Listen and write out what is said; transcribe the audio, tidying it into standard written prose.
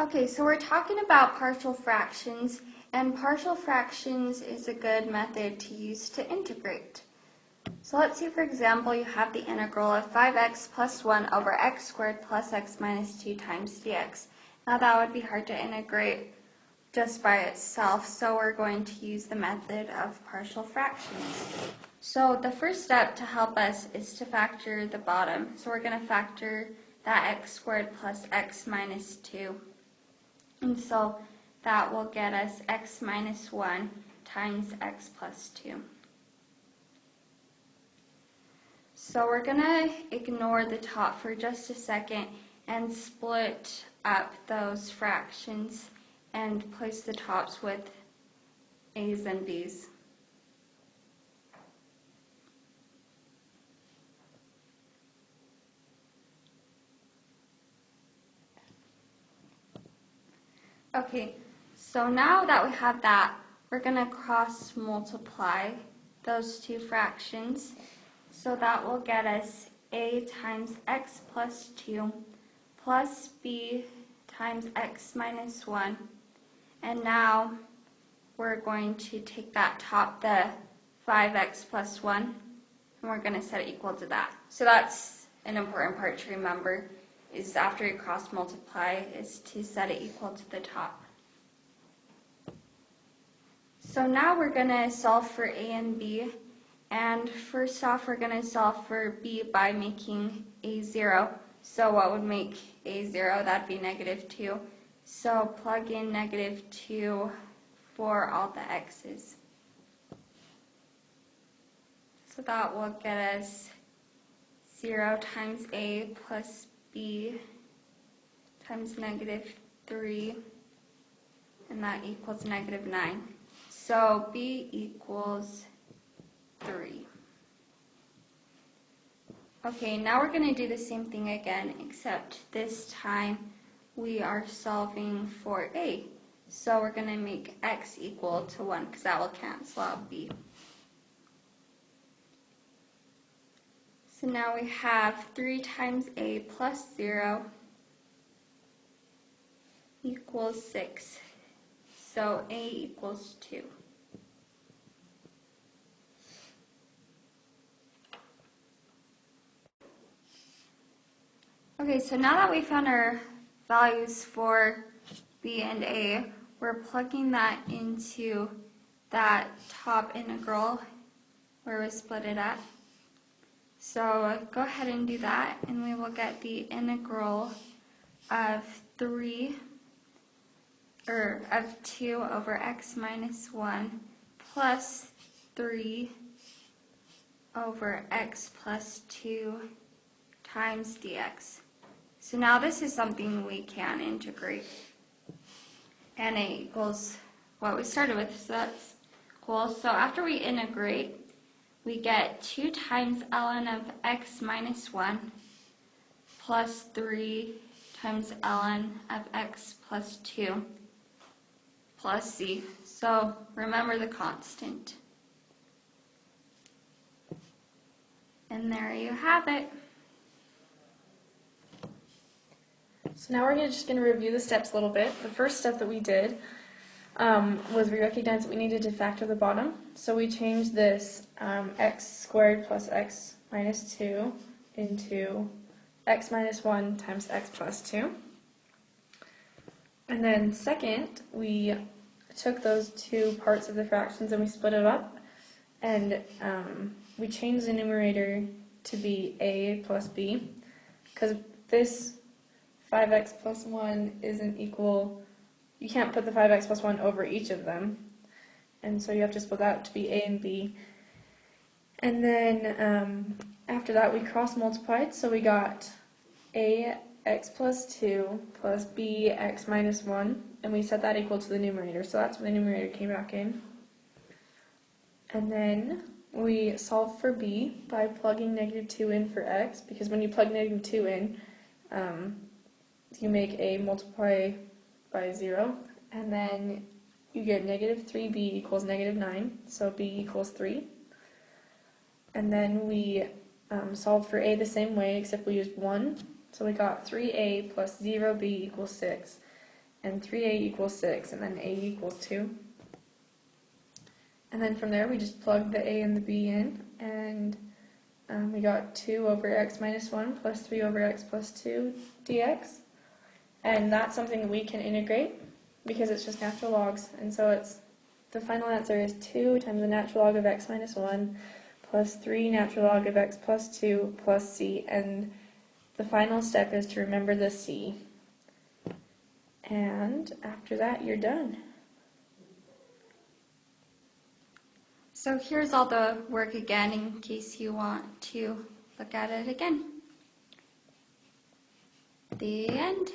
Okay, so we're talking about partial fractions, and partial fractions is a good method to use to integrate. So let's say, for example, you have the integral of 5x plus 1 over x squared plus x minus 2 times dx. Now that would be hard to integrate just by itself, so we're going to use the method of partial fractions. So the first step to help us is to factor the bottom. So we're going to factor that x squared plus x minus 2. And so that will get us x minus 1 times x plus 2. So we're going to ignore the top for just a second and split up those fractions and place the tops with a's and b's. Okay, so now that we have that, we're going to cross multiply those two fractions. So that will get us a times x plus 2 plus b times x minus 1. And now we're going to take that top, the 5x plus 1, and we're going to set it equal to that. So that's an important part to remember, is after you cross multiply, is to set it equal to the top. So now we're going to solve for a and b. And first off, we're going to solve for b by making a 0. So what would make a 0? That'd be negative 2. So plug in negative 2 for all the x's. So that will get us 0 times a plus b times negative 3, and that equals negative 9. So b equals 3. Okay, now we're going to do the same thing again, except this time we are solving for a. So we're going to make x equal to 1, because that will cancel out b. So now we have 3 times a plus 0 equals 6. So a equals 2. Okay, so now that we found our values for b and a, we're plugging that into that top integral where we split it at. So go ahead and do that, and we will get the integral of 2 over x minus 1 plus 3 over x plus 2 times dx. So now this is something we can integrate. And a equals what we started with, so that's cool. So after we integrate, we get 2 times ln of x minus 1 plus 3 times ln of x plus 2 plus c. So remember the constant. And there you have it. So now we're just going to review the steps a little bit. The first step that we did was we recognized that we needed to factor the bottom. So we changed this x squared plus x minus 2 into x minus 1 times x plus 2. And then second, we took those two parts of the fractions and we split it up. And we changed the numerator to be a plus b, because this 5x plus 1 isn't equal, you can't put the 5x plus 1 over each of them, and so you have to split that to be a and b. And then after that we cross multiplied, so we got a x plus 2 plus b x minus 1, and we set that equal to the numerator, so that's when the numerator came back in. And then we solved for b by plugging negative 2 in for x, because when you plug negative 2 in, you make a multiply by 0, and then you get negative 3b equals negative 9, so b equals 3. And then we solved for a the same way, except we used 1, so we got 3a plus 0b equals 6. and 3a equals 6, and then a equals 2. And then from there we just plug the a and the b in, and we got 2 over x minus 1 plus 3 over x plus 2 dx. And that's something that we can integrate because it's just natural logs. And so the final answer is 2 times the natural log of x minus 1 plus 3 natural log of x plus 2 plus c. And the final step is to remember the c. And after that, you're done. So here's all the work again in case you want to look at it again. The end.